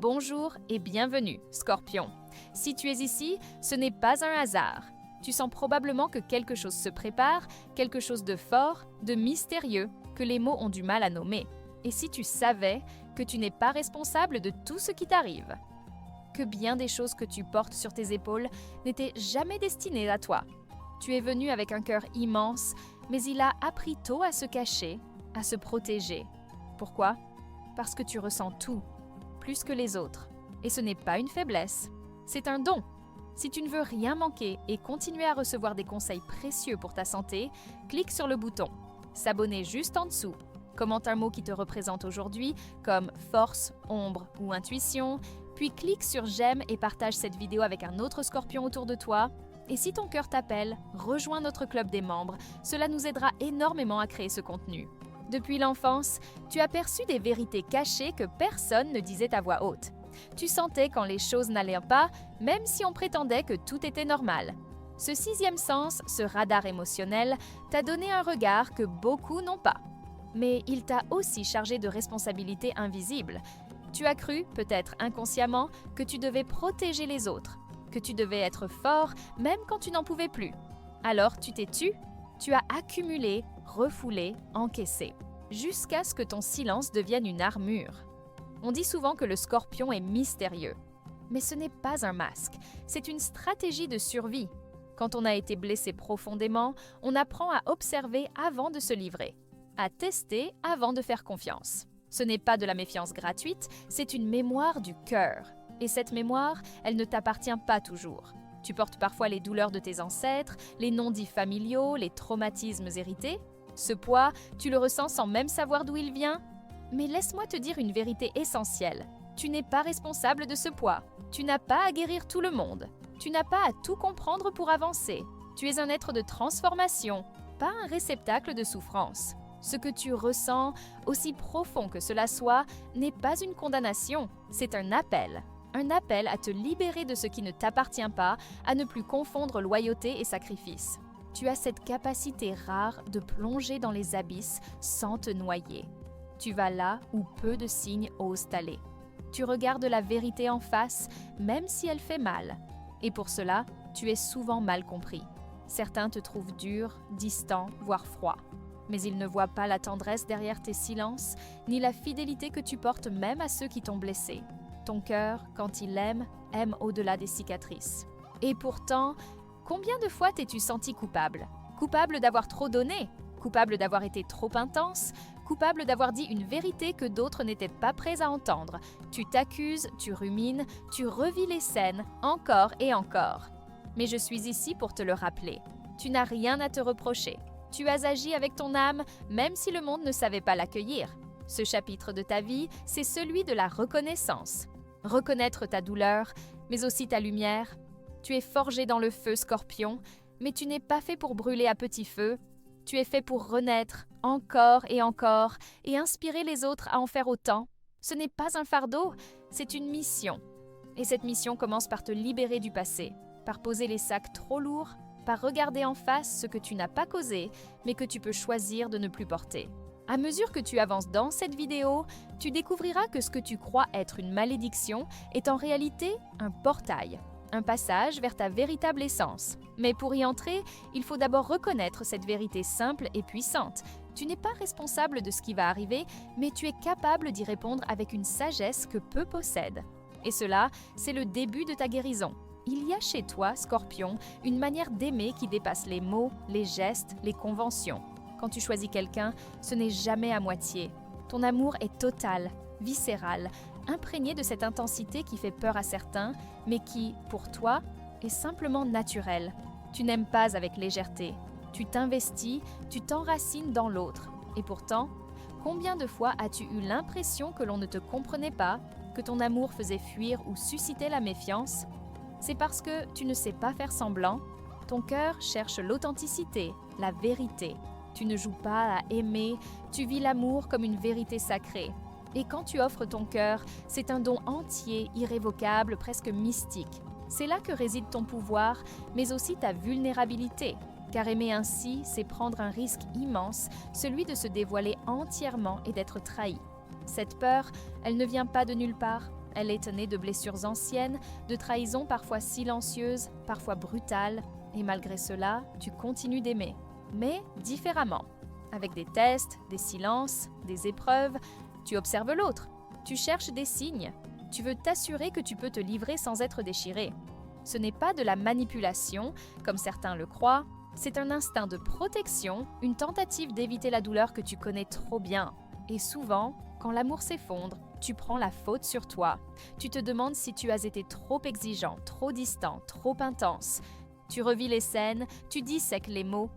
Bonjour et bienvenue, Scorpion. Si tu es ici, ce n'est pas un hasard. Tu sens probablement que quelque chose se prépare, quelque chose de fort, de mystérieux, que les mots ont du mal à nommer. Et si tu savais que tu n'es pas responsable de tout ce qui t'arrive, que bien des choses que tu portes sur tes épaules n'étaient jamais destinées à toi. Tu es venu avec un cœur immense, mais il a appris tôt à se cacher, à se protéger. Pourquoi? Parce que tu ressens tout, plus que les autres. Et ce n'est pas une faiblesse, c'est un don. Si tu ne veux rien manquer et continuer à recevoir des conseils précieux pour ta santé, clique sur le bouton « S'abonner » juste en dessous. Commente un mot qui te représente aujourd'hui, comme force, ombre ou intuition, puis clique sur j'aime et partage cette vidéo avec un autre scorpion autour de toi. Et si ton cœur t'appelle, rejoins notre club des membres, cela nous aidera énormément à créer ce contenu. Depuis l'enfance, tu as perçu des vérités cachées que personne ne disait à voix haute. Tu sentais quand les choses n'allaient pas, même si on prétendait que tout était normal. Ce sixième sens, ce radar émotionnel, t'a donné un regard que beaucoup n'ont pas. Mais il t'a aussi chargé de responsabilités invisibles. Tu as cru, peut-être inconsciemment, que tu devais protéger les autres, que tu devais être fort même quand tu n'en pouvais plus. Alors tu t'es tu as accumulé, refoulé, encaissé, jusqu'à ce que ton silence devienne une armure. On dit souvent que le scorpion est mystérieux, mais ce n'est pas un masque, c'est une stratégie de survie. Quand on a été blessé profondément, on apprend à observer avant de se livrer, à tester avant de faire confiance. Ce n'est pas de la méfiance gratuite, c'est une mémoire du cœur. Et cette mémoire, elle ne t'appartient pas toujours. Tu portes parfois les douleurs de tes ancêtres, les non-dits familiaux, les traumatismes hérités. Ce poids, tu le ressens sans même savoir d'où il vient. Mais laisse-moi te dire une vérité essentielle. Tu n'es pas responsable de ce poids. Tu n'as pas à guérir tout le monde. Tu n'as pas à tout comprendre pour avancer. Tu es un être de transformation, pas un réceptacle de souffrance. Ce que tu ressens, aussi profond que cela soit, n'est pas une condamnation, c'est un appel. Un appel à te libérer de ce qui ne t'appartient pas, à ne plus confondre loyauté et sacrifice. Tu as cette capacité rare de plonger dans les abysses sans te noyer. Tu vas là où peu de signes osent aller. Tu regardes la vérité en face, même si elle fait mal. Et pour cela, tu es souvent mal compris. Certains te trouvent dur, distant, voire froid. Mais ils ne voient pas la tendresse derrière tes silences, ni la fidélité que tu portes même à ceux qui t'ont blessé. Ton cœur, quand il aime au-delà des cicatrices. Et pourtant, combien de fois t'es-tu senti coupable? Coupable d'avoir trop donné? Coupable d'avoir été trop intense? Coupable d'avoir dit une vérité que d'autres n'étaient pas prêts à entendre? Tu t'accuses, tu rumines, tu revis les scènes, encore et encore. Mais je suis ici pour te le rappeler. Tu n'as rien à te reprocher. Tu as agi avec ton âme, même si le monde ne savait pas l'accueillir. Ce chapitre de ta vie, c'est celui de la reconnaissance. Reconnaître ta douleur, mais aussi ta lumière. Tu es forgé dans le feu, Scorpion, mais tu n'es pas fait pour brûler à petit feu. Tu es fait pour renaître, encore et inspirer les autres à en faire autant. Ce n'est pas un fardeau, c'est une mission. Et cette mission commence par te libérer du passé, par poser les sacs trop lourds, par regarder en face ce que tu n'as pas causé, mais que tu peux choisir de ne plus porter. À mesure que tu avances dans cette vidéo, tu découvriras que ce que tu crois être une malédiction est en réalité un portail, un passage vers ta véritable essence. Mais pour y entrer, il faut d'abord reconnaître cette vérité simple et puissante. Tu n'es pas responsable de ce qui va arriver, mais tu es capable d'y répondre avec une sagesse que peu possèdent. Et cela, c'est le début de ta guérison. Il y a chez toi, Scorpion, une manière d'aimer qui dépasse les mots, les gestes, les conventions. Quand tu choisis quelqu'un, ce n'est jamais à moitié. Ton amour est total, viscéral, imprégné de cette intensité qui fait peur à certains, mais qui, pour toi, est simplement naturelle. Tu n'aimes pas avec légèreté. Tu t'investis, tu t'enracines dans l'autre. Et pourtant, combien de fois as-tu eu l'impression que l'on ne te comprenait pas, que ton amour faisait fuir ou suscitait la méfiance? C'est parce que tu ne sais pas faire semblant. Ton cœur cherche l'authenticité, la vérité. Tu ne joues pas à aimer, tu vis l'amour comme une vérité sacrée. Et quand tu offres ton cœur, c'est un don entier, irrévocable, presque mystique. C'est là que réside ton pouvoir, mais aussi ta vulnérabilité. Car aimer ainsi, c'est prendre un risque immense, celui de se dévoiler entièrement et d'être trahi. Cette peur, elle ne vient pas de nulle part. Elle est née de blessures anciennes, de trahisons parfois silencieuses, parfois brutales, et malgré cela, tu continues d'aimer, mais différemment. Avec des tests, des silences, des épreuves, tu observes l'autre, tu cherches des signes, tu veux t'assurer que tu peux te livrer sans être déchiré. Ce n'est pas de la manipulation, comme certains le croient, c'est un instinct de protection, une tentative d'éviter la douleur que tu connais trop bien. Et souvent, quand l'amour s'effondre, tu prends la faute sur toi. Tu te demandes si tu as été trop exigeant, trop distant, trop intense. Tu revis les scènes, tu dissèques les mots.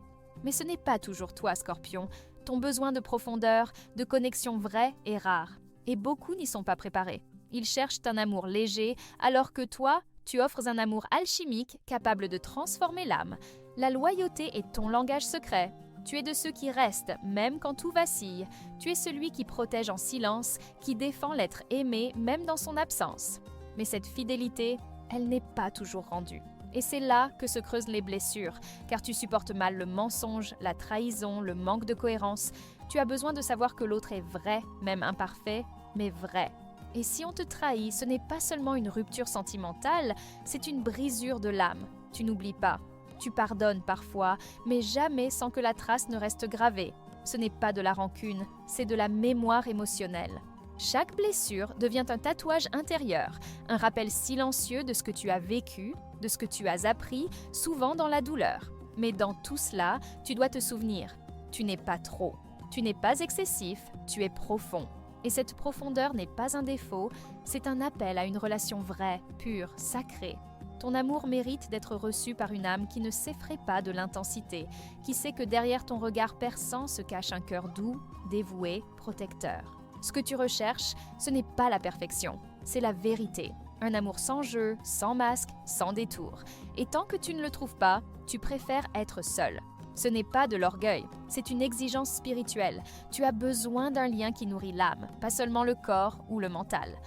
Mais ce n'est pas toujours toi, Scorpion. Ton besoin de profondeur, de connexion vraie est rare. Et beaucoup n'y sont pas préparés. Ils cherchent un amour léger, alors que toi, tu offres un amour alchimique capable de transformer l'âme. La loyauté est ton langage secret. Tu es de ceux qui restent, même quand tout vacille. Tu es celui qui protège en silence, qui défend l'être aimé, même dans son absence. Mais cette fidélité, elle n'est pas toujours rendue. Et c'est là que se creusent les blessures, car tu supportes mal le mensonge, la trahison, le manque de cohérence. Tu as besoin de savoir que l'autre est vrai, même imparfait, mais vrai. Et si on te trahit, ce n'est pas seulement une rupture sentimentale, c'est une brisure de l'âme. Tu n'oublies pas. Tu pardonnes parfois, mais jamais sans que la trace ne reste gravée. Ce n'est pas de la rancune, c'est de la mémoire émotionnelle. Chaque blessure devient un tatouage intérieur, un rappel silencieux de ce que tu as vécu, de ce que tu as appris, souvent dans la douleur. Mais dans tout cela, tu dois te souvenir, tu n'es pas trop, tu n'es pas excessif, tu es profond. Et cette profondeur n'est pas un défaut, c'est un appel à une relation vraie, pure, sacrée. Ton amour mérite d'être reçu par une âme qui ne s'effraie pas de l'intensité, qui sait que derrière ton regard perçant se cache un cœur doux, dévoué, protecteur. Ce que tu recherches, ce n'est pas la perfection, c'est la vérité. Un amour sans jeu, sans masque, sans détour. Et tant que tu ne le trouves pas, tu préfères être seul. Ce n'est pas de l'orgueil, c'est une exigence spirituelle. Tu as besoin d'un lien qui nourrit l'âme, pas seulement le corps ou le mental.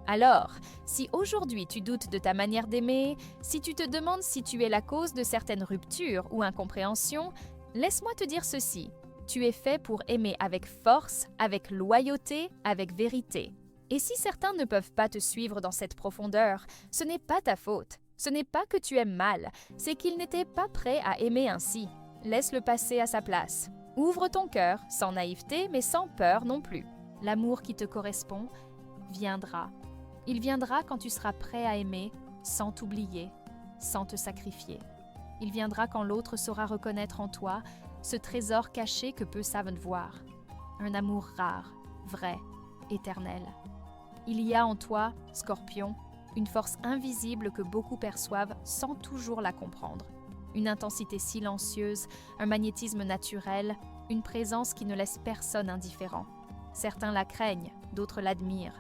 Alors, si aujourd'hui tu doutes de ta manière d'aimer, si tu te demandes si tu es la cause de certaines ruptures ou incompréhensions, laisse-moi te dire ceci. Tu es fait pour aimer avec force, avec loyauté, avec vérité. Et si certains ne peuvent pas te suivre dans cette profondeur, ce n'est pas ta faute. Ce n'est pas que tu aimes mal, c'est qu'ils n'étaient pas prêts à aimer ainsi. Laisse-le passer à sa place. Ouvre ton cœur, sans naïveté, mais sans peur non plus. L'amour qui te correspond viendra. Il viendra quand tu seras prêt à aimer, sans t'oublier, sans te sacrifier. Il viendra quand l'autre saura reconnaître en toi ce trésor caché que peu savent voir. Un amour rare, vrai, éternel. Il y a en toi, Scorpion, une force invisible que beaucoup perçoivent sans toujours la comprendre. Une intensité silencieuse, un magnétisme naturel, une présence qui ne laisse personne indifférent. Certains la craignent, d'autres l'admirent.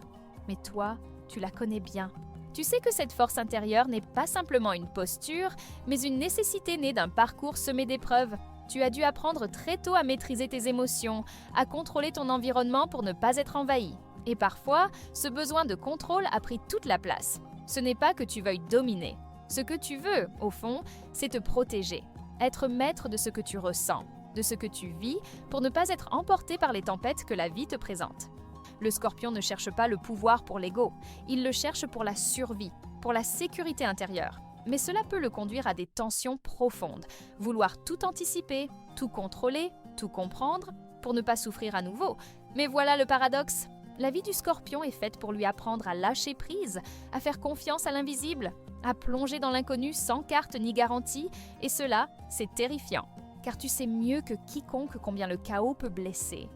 Mais toi, tu la connais bien. Tu sais que cette force intérieure n'est pas simplement une posture, mais une nécessité née d'un parcours semé d'épreuves. Tu as dû apprendre très tôt à maîtriser tes émotions, à contrôler ton environnement pour ne pas être envahi. Et parfois, ce besoin de contrôle a pris toute la place. Ce n'est pas que tu veuilles dominer. Ce que tu veux, au fond, c'est te protéger, être maître de ce que tu ressens, de ce que tu vis, pour ne pas être emporté par les tempêtes que la vie te présente. Le Scorpion ne cherche pas le pouvoir pour l'ego, il le cherche pour la survie, pour la sécurité intérieure. Mais cela peut le conduire à des tensions profondes, vouloir tout anticiper, tout contrôler, tout comprendre, pour ne pas souffrir à nouveau. Mais voilà le paradoxe. La vie du Scorpion est faite pour lui apprendre à lâcher prise, à faire confiance à l'invisible, à plonger dans l'inconnu sans carte ni garantie, et cela, c'est terrifiant, car tu sais mieux que quiconque combien le chaos peut blesser.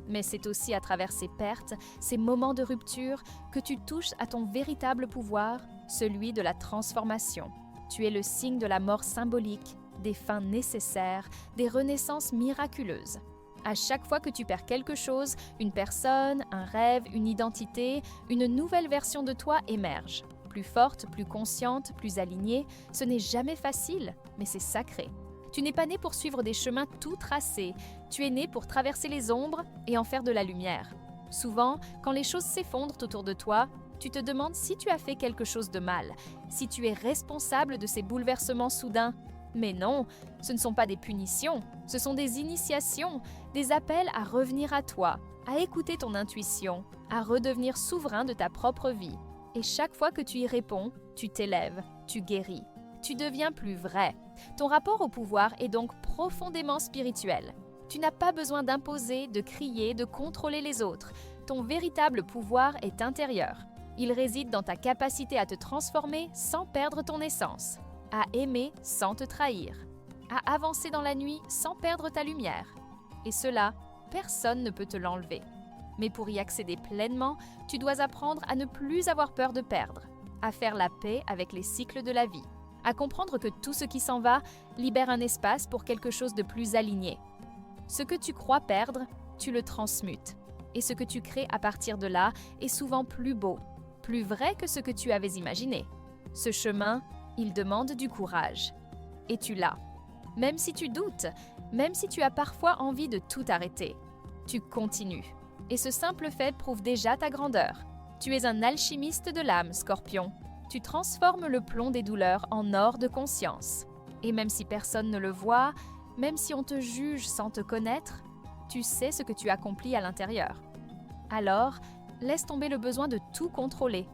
Mais c'est aussi à travers ces pertes, ces moments de rupture, que tu touches à ton véritable pouvoir, celui de la transformation. Tu es le signe de la mort symbolique, des fins nécessaires, des renaissances miraculeuses. À chaque fois que tu perds quelque chose, une personne, un rêve, une identité, une nouvelle version de toi émerge. Plus forte, plus consciente, plus alignée, ce n'est jamais facile, mais c'est sacré. Tu n'es pas né pour suivre des chemins tout tracés, tu es né pour traverser les ombres et en faire de la lumière. Souvent, quand les choses s'effondrent autour de toi, tu te demandes si tu as fait quelque chose de mal, si tu es responsable de ces bouleversements soudains. Mais non, ce ne sont pas des punitions, ce sont des initiations, des appels à revenir à toi, à écouter ton intuition, à redevenir souverain de ta propre vie. Et chaque fois que tu y réponds, tu t'élèves, tu guéris, tu deviens plus vrai. Ton rapport au pouvoir est donc profondément spirituel. Tu n'as pas besoin d'imposer, de crier, de contrôler les autres. Ton véritable pouvoir est intérieur. Il réside dans ta capacité à te transformer sans perdre ton essence, à aimer sans te trahir, à avancer dans la nuit sans perdre ta lumière. Et cela, personne ne peut te l'enlever. Mais pour y accéder pleinement, tu dois apprendre à ne plus avoir peur de perdre, à faire la paix avec les cycles de la vie, à comprendre que tout ce qui s'en va libère un espace pour quelque chose de plus aligné. Ce que tu crois perdre, tu le transmutes. Et ce que tu crées à partir de là est souvent plus beau, plus vrai que ce que tu avais imaginé. Ce chemin, il demande du courage. Et tu l'as. Même si tu doutes, même si tu as parfois envie de tout arrêter, tu continues. Et ce simple fait prouve déjà ta grandeur. Tu es un alchimiste de l'âme, Scorpion. Tu transformes le plomb des douleurs en or de conscience. Et même si personne ne le voit, même si on te juge sans te connaître, tu sais ce que tu accomplis à l'intérieur. Alors, laisse tomber le besoin de tout contrôler.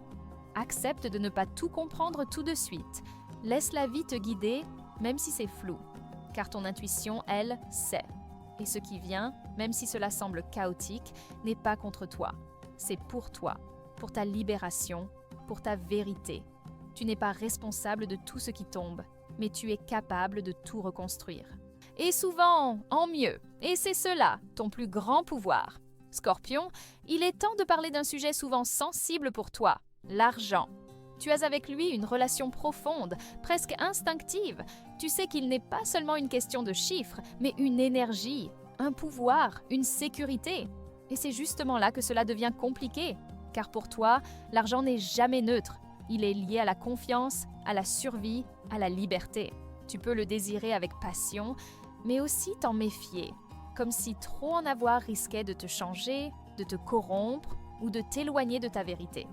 Accepte de ne pas tout comprendre tout de suite. Laisse la vie te guider, même si c'est flou. Car ton intuition, elle, sait. Et ce qui vient, même si cela semble chaotique, n'est pas contre toi. C'est pour toi, pour ta libération, pour ta vérité. Tu n'es pas responsable de tout ce qui tombe, mais tu es capable de tout reconstruire. Et souvent, en mieux. Et c'est cela, ton plus grand pouvoir. Scorpion, il est temps de parler d'un sujet souvent sensible pour toi, l'argent. Tu as avec lui une relation profonde, presque instinctive. Tu sais qu'il n'est pas seulement une question de chiffres, mais une énergie, un pouvoir, une sécurité. Et c'est justement là que cela devient compliqué. Car pour toi, l'argent n'est jamais neutre. Il est lié à la confiance, à la survie, à la liberté. Tu peux le désirer avec passion, mais aussi t'en méfier, comme si trop en avoir risquait de te changer, de te corrompre ou de t'éloigner de ta vérité.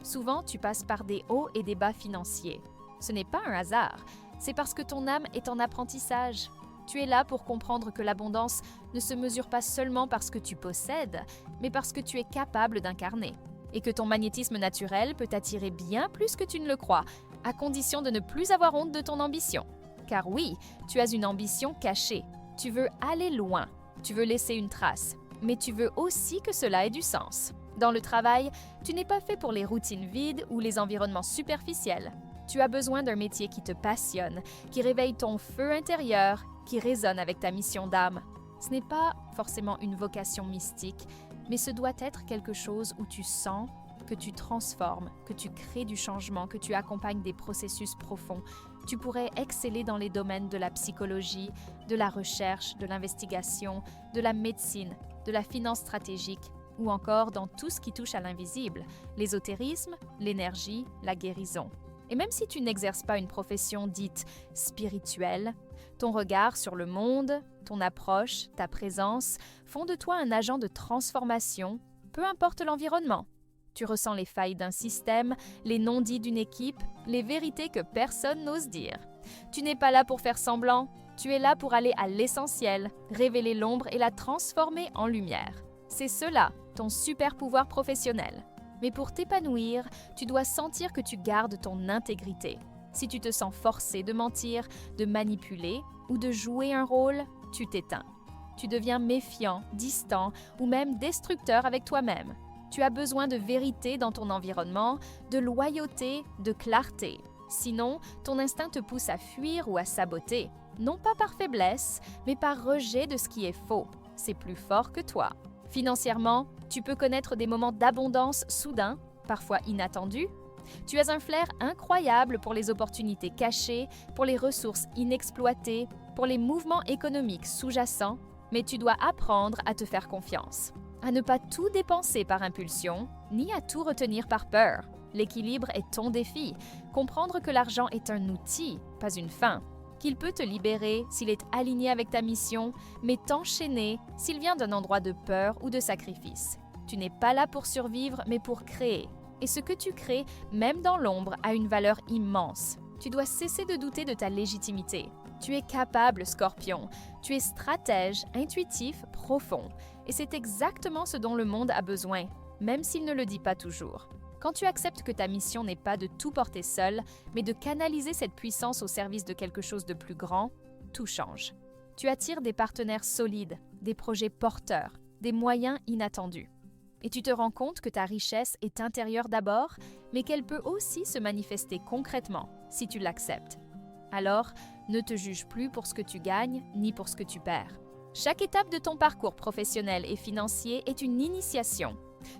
Souvent, tu passes par des hauts et des bas financiers. Ce n'est pas un hasard, c'est parce que ton âme est en apprentissage. Tu es là pour comprendre que l'abondance ne se mesure pas seulement par ce que tu possèdes, mais parce que tu es capable d'incarner. Et que ton magnétisme naturel peut t'attirer bien plus que tu ne le crois, à condition de ne plus avoir honte de ton ambition. Car oui, tu as une ambition cachée. Tu veux aller loin, tu veux laisser une trace, mais tu veux aussi que cela ait du sens. Dans le travail, tu n'es pas fait pour les routines vides ou les environnements superficiels. Tu as besoin d'un métier qui te passionne, qui réveille ton feu intérieur, qui résonne avec ta mission d'âme. Ce n'est pas forcément une vocation mystique, mais ce doit être quelque chose où tu sens que tu transformes, que tu crées du changement, que tu accompagnes des processus profonds. Tu pourrais exceller dans les domaines de la psychologie, de la recherche, de l'investigation, de la médecine, de la finance stratégique ou encore dans tout ce qui touche à l'invisible, l'ésotérisme, l'énergie, la guérison. Et même si tu n'exerces pas une profession dite spirituelle, ton regard sur le monde, ton approche, ta présence font de toi un agent de transformation, peu importe l'environnement. Tu ressens les failles d'un système, les non-dits d'une équipe, les vérités que personne n'ose dire. Tu n'es pas là pour faire semblant, tu es là pour aller à l'essentiel, révéler l'ombre et la transformer en lumière. C'est cela, ton super pouvoir professionnel. Mais pour t'épanouir, tu dois sentir que tu gardes ton intégrité. Si tu te sens forcé de mentir, de manipuler ou de jouer un rôle, tu t'éteins. Tu deviens méfiant, distant ou même destructeur avec toi-même. Tu as besoin de vérité dans ton environnement, de loyauté, de clarté. Sinon, ton instinct te pousse à fuir ou à saboter. Non pas par faiblesse, mais par rejet de ce qui est faux. C'est plus fort que toi. Financièrement, tu peux connaître des moments d'abondance soudains, parfois inattendus. Tu as un flair incroyable pour les opportunités cachées, pour les ressources inexploitées, pour les mouvements économiques sous-jacents, mais tu dois apprendre à te faire confiance. À ne pas tout dépenser par impulsion, ni à tout retenir par peur. L'équilibre est ton défi. Comprendre que l'argent est un outil, pas une fin. Qu'il peut te libérer s'il est aligné avec ta mission, mais t'enchaîner s'il vient d'un endroit de peur ou de sacrifice. Tu n'es pas là pour survivre, mais pour créer. Et ce que tu crées, même dans l'ombre, a une valeur immense. Tu dois cesser de douter de ta légitimité. Tu es capable, Scorpion. Tu es stratège, intuitif, profond. Et c'est exactement ce dont le monde a besoin, même s'il ne le dit pas toujours. Quand tu acceptes que ta mission n'est pas de tout porter seul, mais de canaliser cette puissance au service de quelque chose de plus grand, tout change. Tu attires des partenaires solides, des projets porteurs, des moyens inattendus. Et tu te rends compte que ta richesse est intérieure d'abord, mais qu'elle peut aussi se manifester concrètement si tu l'acceptes. Alors, ne te juge plus pour ce que tu gagnes ni pour ce que tu perds. Chaque étape de ton parcours professionnel et financier est une initiation.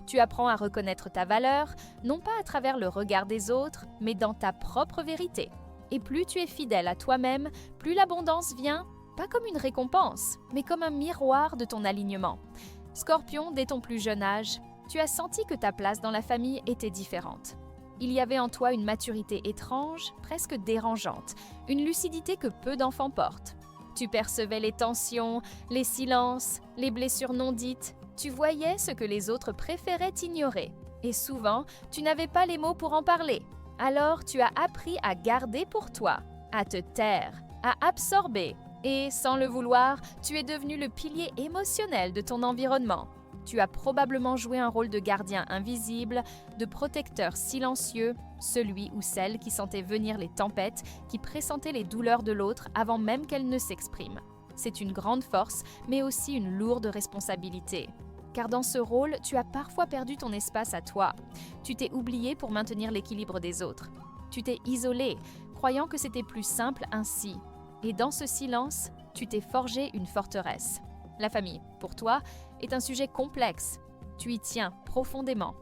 Tu apprends à reconnaître ta valeur, non pas à travers le regard des autres, mais dans ta propre vérité. Et plus tu es fidèle à toi-même, plus l'abondance vient, pas comme une récompense, mais comme un miroir de ton alignement. Scorpion, dès ton plus jeune âge, tu as senti que ta place dans la famille était différente. Il y avait en toi une maturité étrange, presque dérangeante, une lucidité que peu d'enfants portent. Tu percevais les tensions, les silences, les blessures non dites. Tu voyais ce que les autres préféraient ignorer. Et souvent, tu n'avais pas les mots pour en parler. Alors, tu as appris à garder pour toi, à te taire, à absorber. Et, sans le vouloir, tu es devenu le pilier émotionnel de ton environnement. Tu as probablement joué un rôle de gardien invisible, de protecteur silencieux, celui ou celle qui sentait venir les tempêtes, qui pressentait les douleurs de l'autre avant même qu'elles ne s'expriment. C'est une grande force, mais aussi une lourde responsabilité. Car dans ce rôle, tu as parfois perdu ton espace à toi. Tu t'es oublié pour maintenir l'équilibre des autres. Tu t'es isolé, croyant que c'était plus simple ainsi. Et dans ce silence, tu t'es forgé une forteresse. La famille, pour toi, est un sujet complexe. Tu y tiens profondément.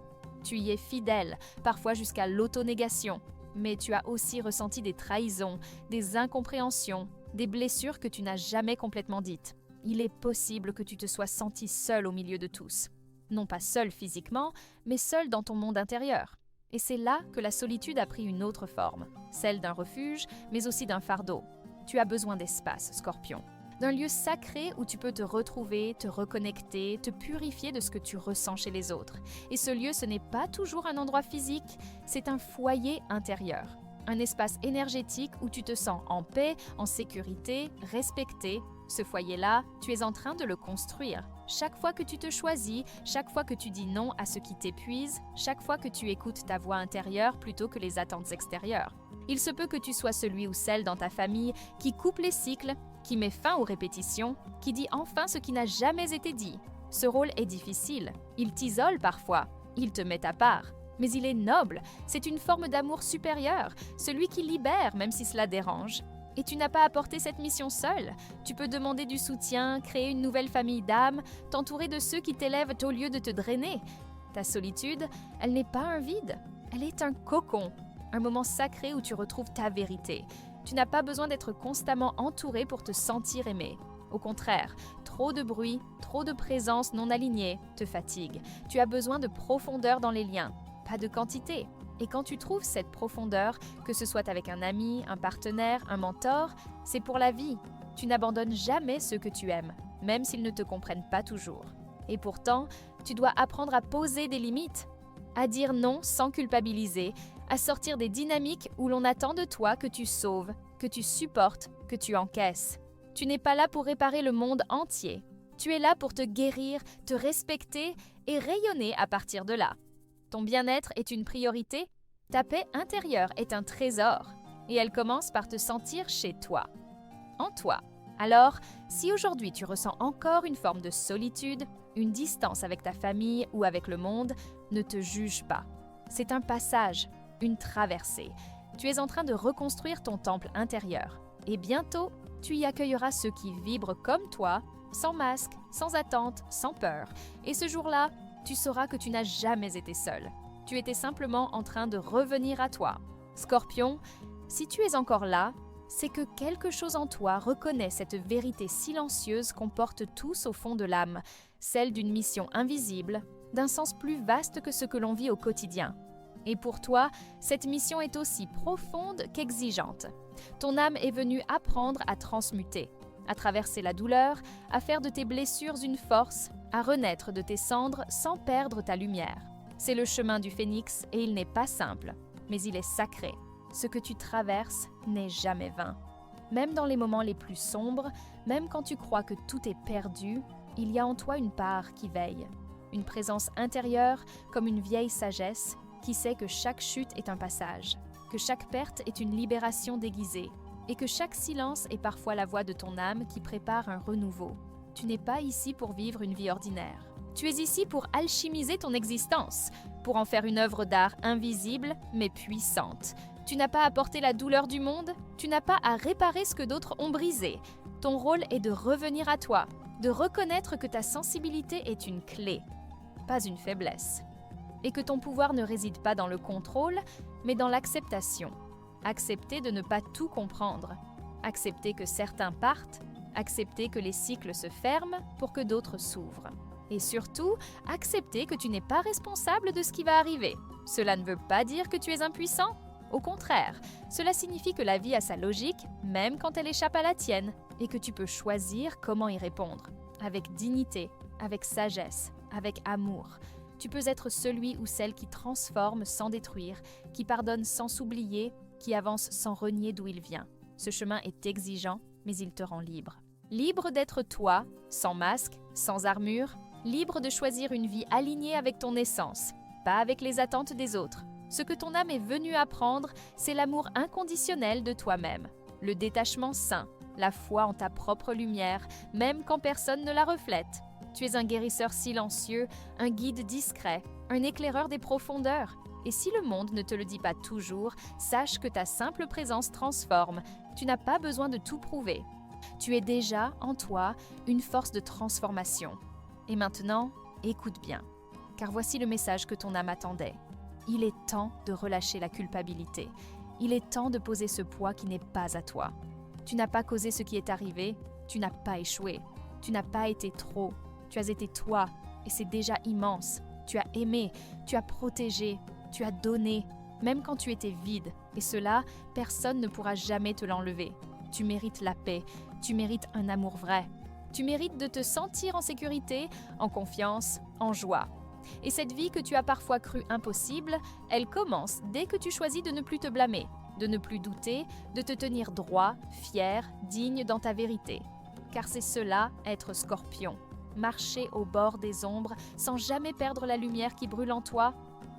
Tu y es fidèle, parfois jusqu'à l'autonégation. Mais tu as aussi ressenti des trahisons, des incompréhensions, des blessures que tu n'as jamais complètement dites. Il est possible que tu te sois senti seul au milieu de tous. Non pas seul physiquement, mais seul dans ton monde intérieur. Et c'est là que la solitude a pris une autre forme, celle d'un refuge, mais aussi d'un fardeau. Tu as besoin d'espace, Scorpion. D'un lieu sacré où tu peux te retrouver, te reconnecter, te purifier de ce que tu ressens chez les autres. Et ce lieu, ce n'est pas toujours un endroit physique, c'est un foyer intérieur. Un espace énergétique où tu te sens en paix, en sécurité, respecté. Ce foyer-là, tu es en train de le construire. Chaque fois que tu te choisis, chaque fois que tu dis non à ce qui t'épuise, chaque fois que tu écoutes ta voix intérieure plutôt que les attentes extérieures. Il se peut que tu sois celui ou celle dans ta famille qui coupe les cycles, qui met fin aux répétitions, qui dit enfin ce qui n'a jamais été dit. Ce rôle est difficile, il t'isole parfois, il te met à part. Mais il est noble, c'est une forme d'amour supérieur, celui qui libère même si cela dérange. Et tu n'as pas à porter cette mission seule. Tu peux demander du soutien, créer une nouvelle famille d'âmes, t'entourer de ceux qui t'élèvent au lieu de te drainer. Ta solitude, elle n'est pas un vide, elle est un cocon, un moment sacré où tu retrouves ta vérité. Tu n'as pas besoin d'être constamment entouré pour te sentir aimé. Au contraire, trop de bruit, trop de présence non alignée te fatigue. Tu as besoin de profondeur dans les liens, pas de quantité. Et quand tu trouves cette profondeur, que ce soit avec un ami, un partenaire, un mentor, c'est pour la vie. Tu n'abandonnes jamais ceux que tu aimes, même s'ils ne te comprennent pas toujours. Et pourtant, tu dois apprendre à poser des limites, à dire non sans culpabiliser, à sortir des dynamiques où l'on attend de toi que tu sauves, que tu supportes, que tu encaisses. Tu n'es pas là pour réparer le monde entier. Tu es là pour te guérir, te respecter et rayonner à partir de là. Ton bien-être est une priorité, ta paix intérieure est un trésor, et elle commence par te sentir chez toi, en toi. Alors, si aujourd'hui tu ressens encore une forme de solitude, une distance avec ta famille ou avec le monde, ne te juge pas. C'est un passage, une traversée. Tu es en train de reconstruire ton temple intérieur, et bientôt, tu y accueilleras ceux qui vibrent comme toi, sans masque, sans attente, sans peur. Et ce jour-là, tu sauras que tu n'as jamais été seul. Tu étais simplement en train de revenir à toi. Scorpion, si tu es encore là, c'est que quelque chose en toi reconnaît cette vérité silencieuse qu'on porte tous au fond de l'âme, celle d'une mission invisible, d'un sens plus vaste que ce que l'on vit au quotidien. Et pour toi, cette mission est aussi profonde qu'exigeante. Ton âme est venue apprendre à transmuter, à traverser la douleur, à faire de tes blessures une force, à renaître de tes cendres sans perdre ta lumière. C'est le chemin du phénix et il n'est pas simple, mais il est sacré. Ce que tu traverses n'est jamais vain. Même dans les moments les plus sombres, même quand tu crois que tout est perdu, il y a en toi une part qui veille. Une présence intérieure comme une vieille sagesse qui sait que chaque chute est un passage, que chaque perte est une libération déguisée, et que chaque silence est parfois la voix de ton âme qui prépare un renouveau. Tu n'es pas ici pour vivre une vie ordinaire. Tu es ici pour alchimiser ton existence, pour en faire une œuvre d'art invisible mais puissante. Tu n'as pas à porter la douleur du monde, tu n'as pas à réparer ce que d'autres ont brisé. Ton rôle est de revenir à toi, de reconnaître que ta sensibilité est une clé, pas une faiblesse. Et que ton pouvoir ne réside pas dans le contrôle, mais dans l'acceptation. Accepter de ne pas tout comprendre. Accepter que certains partent. Accepter que les cycles se ferment pour que d'autres s'ouvrent. Et surtout, accepter que tu n'es pas responsable de ce qui va arriver. Cela ne veut pas dire que tu es impuissant. Au contraire, cela signifie que la vie a sa logique, même quand elle échappe à la tienne, et que tu peux choisir comment y répondre. Avec dignité, avec sagesse, avec amour. Tu peux être celui ou celle qui transforme sans détruire, qui pardonne sans s'oublier, qui avance sans renier d'où il vient. Ce chemin est exigeant, mais il te rend libre. Libre d'être toi, sans masque, sans armure, libre de choisir une vie alignée avec ton essence, pas avec les attentes des autres. Ce que ton âme est venue apprendre, c'est l'amour inconditionnel de toi-même, le détachement sain, la foi en ta propre lumière, même quand personne ne la reflète. Tu es un guérisseur silencieux, un guide discret, un éclaireur des profondeurs. Et si le monde ne te le dit pas toujours, sache que ta simple présence transforme. Tu n'as pas besoin de tout prouver. Tu es déjà, en toi, une force de transformation. Et maintenant, écoute bien, car voici le message que ton âme attendait. Il est temps de relâcher la culpabilité. Il est temps de poser ce poids qui n'est pas à toi. Tu n'as pas causé ce qui est arrivé, tu n'as pas échoué. Tu n'as pas été trop, tu as été toi, et c'est déjà immense. Tu as aimé, tu as protégé, tu as donné, même quand tu étais vide. Et cela, personne ne pourra jamais te l'enlever. Tu mérites la paix, tu mérites un amour vrai. Tu mérites de te sentir en sécurité, en confiance, en joie. Et cette vie que tu as parfois cru impossible, elle commence dès que tu choisis de ne plus te blâmer, de ne plus douter, de te tenir droit, fier, digne dans ta vérité. Car c'est cela, être Scorpion. Marcher au bord des ombres sans jamais perdre la lumière qui brûle en toi.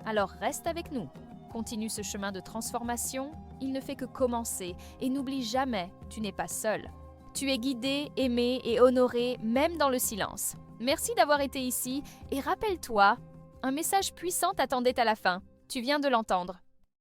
Alors reste avec nous. Continue ce chemin de transformation. Il ne fait que commencer. Et n'oublie jamais, tu n'es pas seul. Tu es guidé, aimé et honoré, même dans le silence. Merci d'avoir été ici et rappelle-toi, un message puissant t'attendait à la fin. Tu viens de l'entendre.